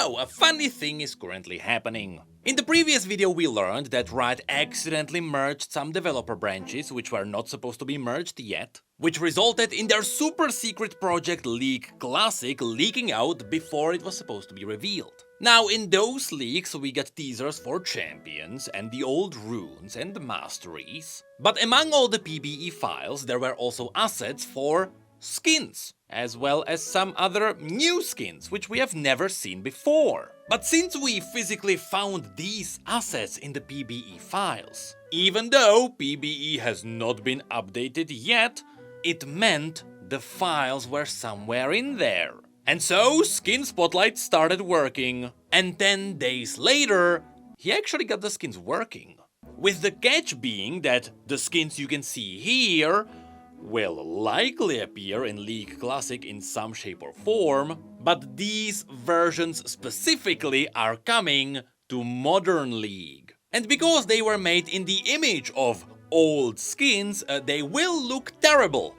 Now, a funny thing is currently happening. In the previous video we learned that Riot accidentally merged some developer branches which were not supposed to be merged yet, which resulted in their super secret project League Classic leaking out before it was supposed to be revealed. Now, in those leaks we got teasers for champions and the old runes and the masteries, but among all the PBE files there were also assets for skins, as well as some other new skins which we have never seen before. But since we physically found these assets in the PBE files, even though PBE has not been updated yet, it meant the files were somewhere in there. And so Skin Spotlight started working, and 10 days later, he actually got the skins working. With the catch being that the skins you can see here will likely appear in League Classic in some shape or form, but these versions specifically are coming to Modern League. And because they were made in the image of old skins, they will look terrible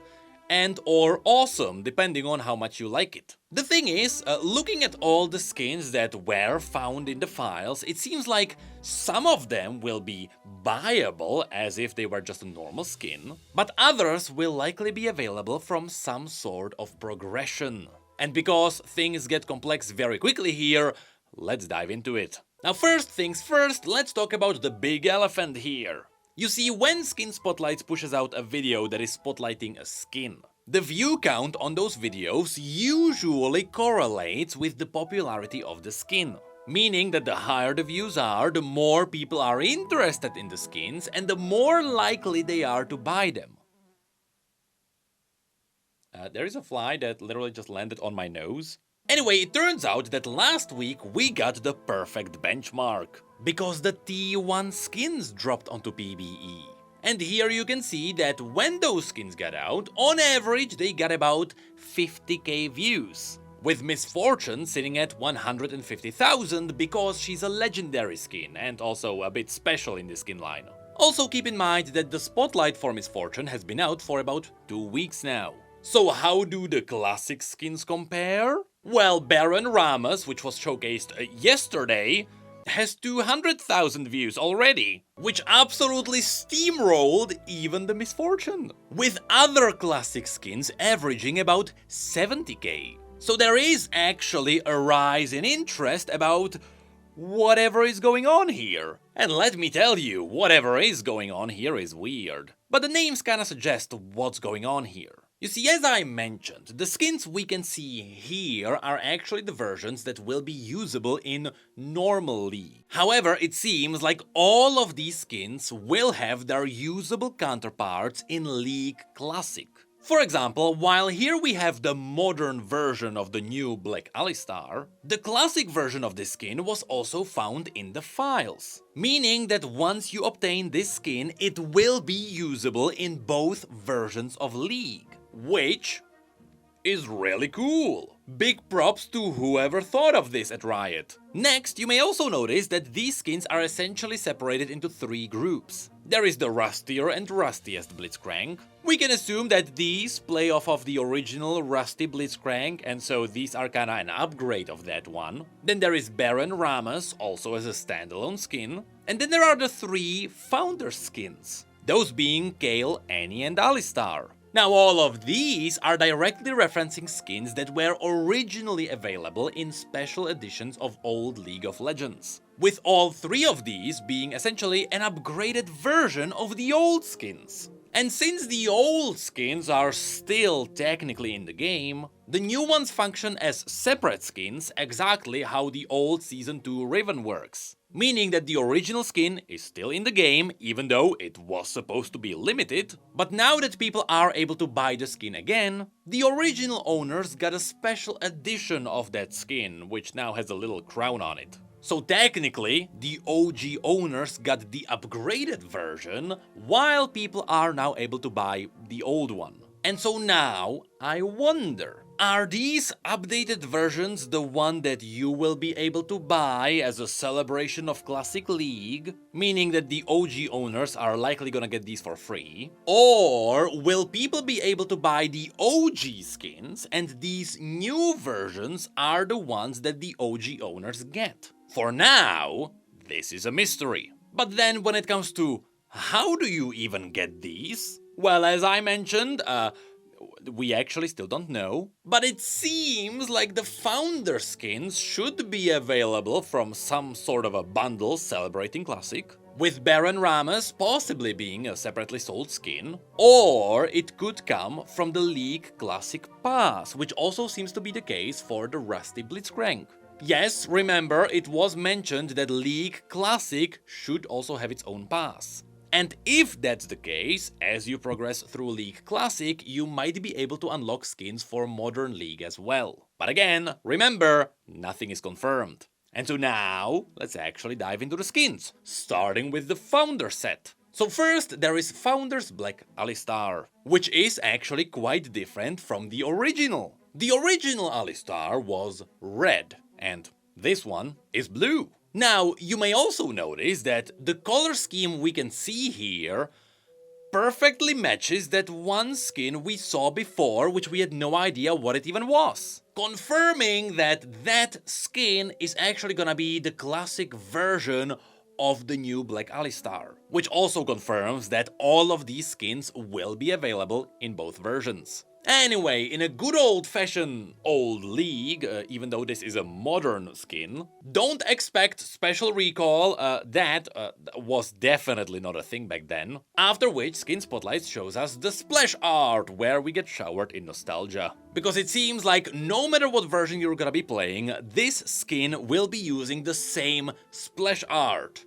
and or awesome, depending on how much you like it. The thing is, looking at all the skins that were found in the files, it seems like some of them will be buyable as if they were just a normal skin, but others will likely be available from some sort of progression. And because things get complex very quickly here, let's dive into it. Now, first things first, let's talk about the big elephant here. You see, when Skin Spotlight pushes out a video that is spotlighting a skin, the view count on those videos usually correlates with the popularity of the skin. Meaning that the higher the views are, the more people are interested in the skins and the more likely they are to buy them. There is a fly that literally just landed on my nose. Anyway, it turns out that last week we got the perfect benchmark, because the T1 skins dropped onto PBE. And here you can see that when those skins got out, on average they got about 50k views, with Miss Fortune sitting at 150,000 because she's a legendary skin and also a bit special in the skin line. Also keep in mind that the spotlight for Miss Fortune has been out for about 2 weeks now. So how do the classic skins compare? Well, Baron Rammus, which was showcased yesterday, has 200,000 views already, which absolutely steamrolled even the Miss Fortune, with other classic skins averaging about 70k. So there is actually a rise in interest about whatever is going on here. And let me tell you, whatever is going on here is weird. But the names kinda suggest what's going on here. You see, as I mentioned, the skins we can see here are actually the versions that will be usable in normal League. However, it seems like all of these skins will have their usable counterparts in League Classic. For example, while here we have the modern version of the new Black Alistar, the classic version of this skin was also found in the files. Meaning that once you obtain this skin, it will be usable in both versions of League. Which is really cool. Big props to whoever thought of this at Riot. Next, you may also notice that these skins are essentially separated into 3 groups. There is the Rustier and rustiest Blitzcrank. We can assume that these play off of the original Rusty Blitzcrank, and so these are kinda an upgrade of that one. Then there is Baron Rammus, also as a standalone skin. And then there are the 3 founder skins, those being Kale, Annie and Alistar. Now, all of these are directly referencing skins that were originally available in special editions of old League of Legends, with all 3 of these being essentially an upgraded version of the old skins. And since the old skins are still technically in the game, the new ones function as separate skins, exactly how the old Season 2 Riven works. Meaning that the original skin is still in the game, even though it was supposed to be limited, but now that people are able to buy the skin again, the original owners got a special edition of that skin, which now has a little crown on it. So technically, the OG owners got the upgraded version, while people are now able to buy the old one. And so now, I wonder, Are these updated versions the one that you will be able to buy as a celebration of Classic League, meaning that the OG owners are likely gonna get these for free? Or will people be able to buy the OG skins and these new versions are the ones that the OG owners get? For now, this is a mystery. But then when it comes to how do you even get these? Well, as I mentioned, we actually still don't know, but it seems like the founder skins should be available from some sort of a bundle celebrating Classic, with Baron Rammus possibly being a separately sold skin, or it could come from the League Classic Pass, which also seems to be the case for the Rusty Blitzcrank. Yes, remember, it was mentioned that League Classic should also have its own pass. And if that's the case, as you progress through League Classic, you might be able to unlock skins for Modern League as well. But again, remember, nothing is confirmed. And so now, let's actually dive into the skins, starting with the Founder set. So first, there is Founder's Black Alistar, which is actually quite different from the original. The original Alistar was red, and this one is blue. Now, you may also notice that the color scheme we can see here perfectly matches that one skin we saw before, which we had no idea what it even was. Confirming that that skin is actually gonna be the classic version of the new Black Alistar, which also confirms that all of these skins will be available in both versions. Anyway, in a good old-fashioned old league, even though this is a modern skin, don't expect special recall, that was definitely not a thing back then. After which, Skin Spotlight shows us the splash art, where we get showered in nostalgia. Because it seems like no matter what version you're gonna be playing, this skin will be using the same splash art.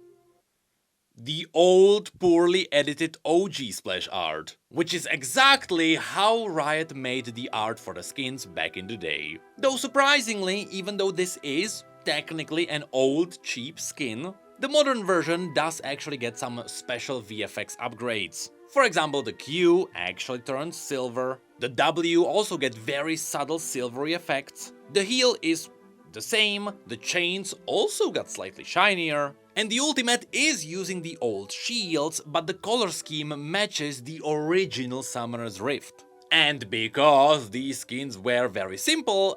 The old, poorly edited OG splash art, which is exactly how Riot made the art for the skins back in the day. Though surprisingly, even though this is technically an old, cheap skin, the modern version does actually get some special VFX upgrades. For example, the Q actually turns silver, the W also get very subtle silvery effects, the heal is the same, the chains also got slightly shinier, and the ultimate is using the old shields, but the color scheme matches the original Summoner's Rift. And because these skins were very simple,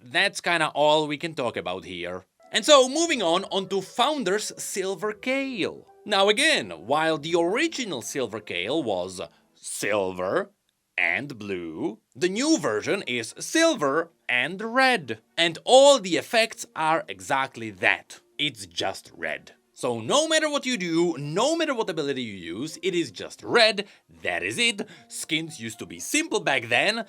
that's kinda all we can talk about here. And so, moving on onto Founder's Silver Kale. Now again, while the original Silver Kale was silver and blue, the new version is silver and red. And all the effects are exactly that. It's just red. So no matter what you do, no matter what ability you use, it is just red, that is it. Skins used to be simple back then,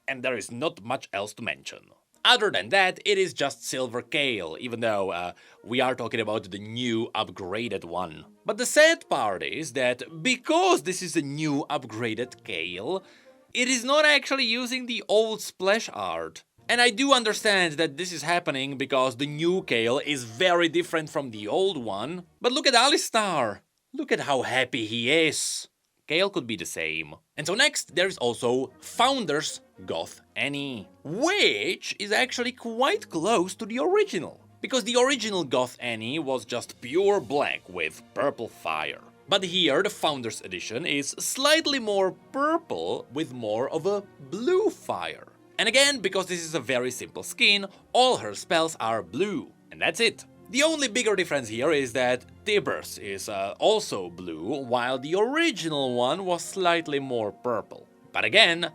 and there is not much else to mention. Other than that, it is just Silver Kale, even though we are talking about the new upgraded one. But the sad part is that because this is a new upgraded Kale, it is not actually using the old splash art. And I do understand that this is happening because the new Kale is very different from the old one. But look at Alistar! Look at how happy he is! Kale could be the same. And so next, there is also Founder's Goth Annie, which is actually quite close to the original. Because the original Goth Annie was just pure black with purple fire. But here, the Founder's Edition is slightly more purple with more of a blue fire. And again, because this is a very simple skin, all her spells are blue, and that's it. The only bigger difference here is that Tibbers is also blue, while the original one was slightly more purple. But again,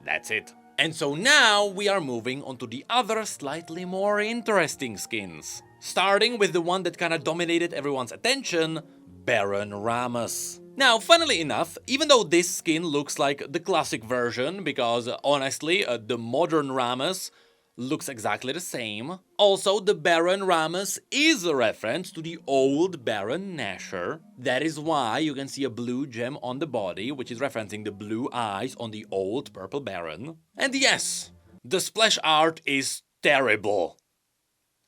that's it. And so now we are moving on to the other slightly more interesting skins. Starting with the one that kinda dominated everyone's attention, Baron Rammus. Now, funnily enough, even though this skin looks like the classic version, because honestly, the modern Rammus looks exactly the same, also the Baron Rammus is a reference to the old Baron Nashor. That is why you can see a blue gem on the body, which is referencing the blue eyes on the old purple Baron. And yes, the splash art is terrible.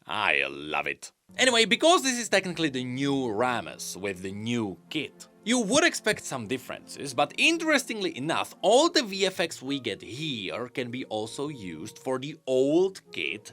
I love it. Anyway, because this is technically the new Rammus with the new kit, You would expect some differences, but interestingly enough, all the VFX we get here can be also used for the old kit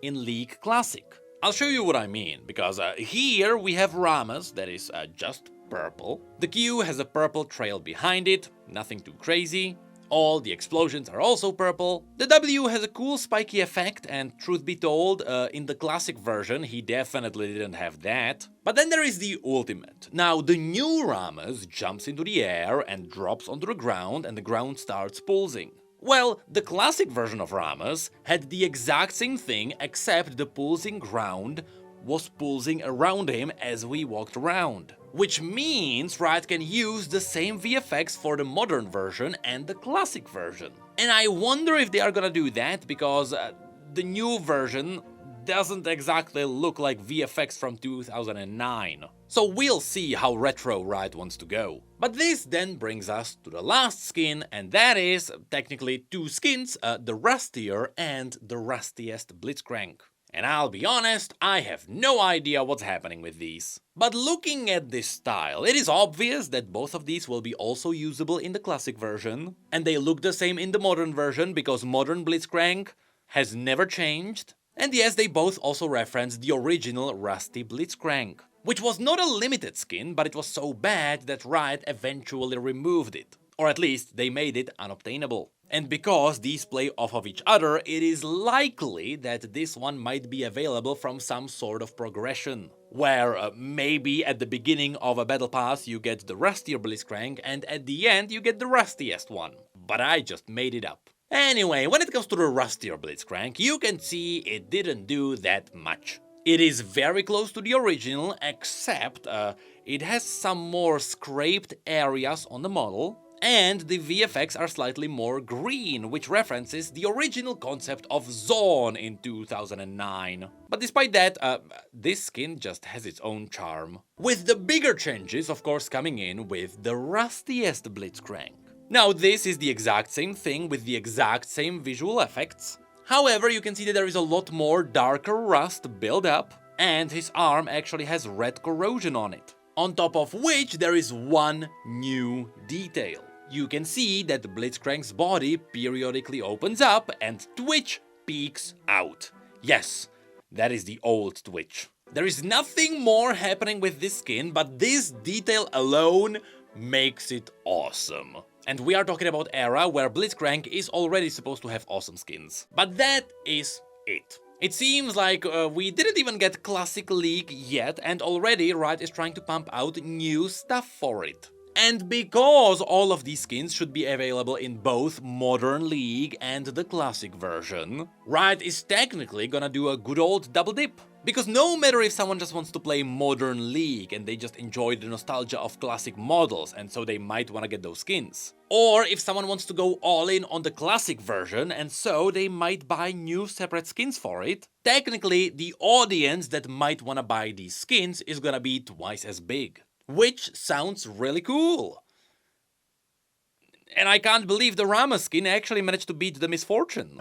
in League Classic. I'll show you what I mean, because here we have Rammus, that is just purple. The Q has a purple trail behind it, nothing too crazy. All the explosions are also purple. The W has a cool spiky effect, and truth be told, in the classic version he definitely didn't have that. But then there is the ultimate. Now, the new Rammus jumps into the air and drops onto the ground, and the ground starts pulsing. Well, the classic version of Rammus had the exact same thing, except the pulsing ground was pulsing around him as we walked around. Which means Riot can use the same VFX for the modern version and the classic version. And I wonder if they are gonna do that, because the new version doesn't exactly look like VFX from 2009. So we'll see how retro Riot wants to go. But this then brings us to the last skin, and that is technically two skins, the Rustier and the rustiest Blitzcrank. And I'll be honest, I have no idea what's happening with these. But looking at this style, it is obvious that both of these will be also usable in the classic version, and they look the same in the modern version because modern Blitzcrank has never changed. And yes, they both also reference the original Rusty Blitzcrank, which was not a limited skin, but it was so bad that Riot eventually removed it. Or at least they made it unobtainable. And because these play off of each other, it is likely that this one might be available from some sort of progression, where maybe at the beginning of a battle pass you get the Rustier Blitzcrank and at the end you get the rustiest one. But I just made it up. Anyway, when it comes to the Rustier Blitzcrank, you can see it didn't do that much. It is very close to the original, except it has some more scraped areas on the model, and the VFX are slightly more green, which references the original concept of Zone in 2009. But despite that, this skin just has its own charm. With the bigger changes, of course, coming in with the rustiest Blitzcrank. Now, this is the exact same thing with the exact same visual effects. However, you can see that there is a lot more darker rust build up, and his arm actually has red corrosion on it. On top of which, there is one new detail. You can see that the Blitzcrank's body periodically opens up and Twitch peeks out. Yes, that is the old Twitch. There is nothing more happening with this skin, but this detail alone makes it awesome. And we are talking about era where Blitzcrank is already supposed to have awesome skins. But that is it. It seems like we didn't even get Classic League yet, and already Riot is trying to pump out new stuff for it. And because all of these skins should be available in both Modern League and the Classic version, Riot is technically gonna do a good old double dip. Because no matter if someone just wants to play Modern League and they just enjoy the nostalgia of classic models and so they might wanna get those skins, or if someone wants to go all in on the Classic version and so they might buy new separate skins for it, technically the audience that might wanna buy these skins is gonna be twice as big. Which sounds really cool. And I can't believe the Rammus skin actually managed to beat the Misfortune.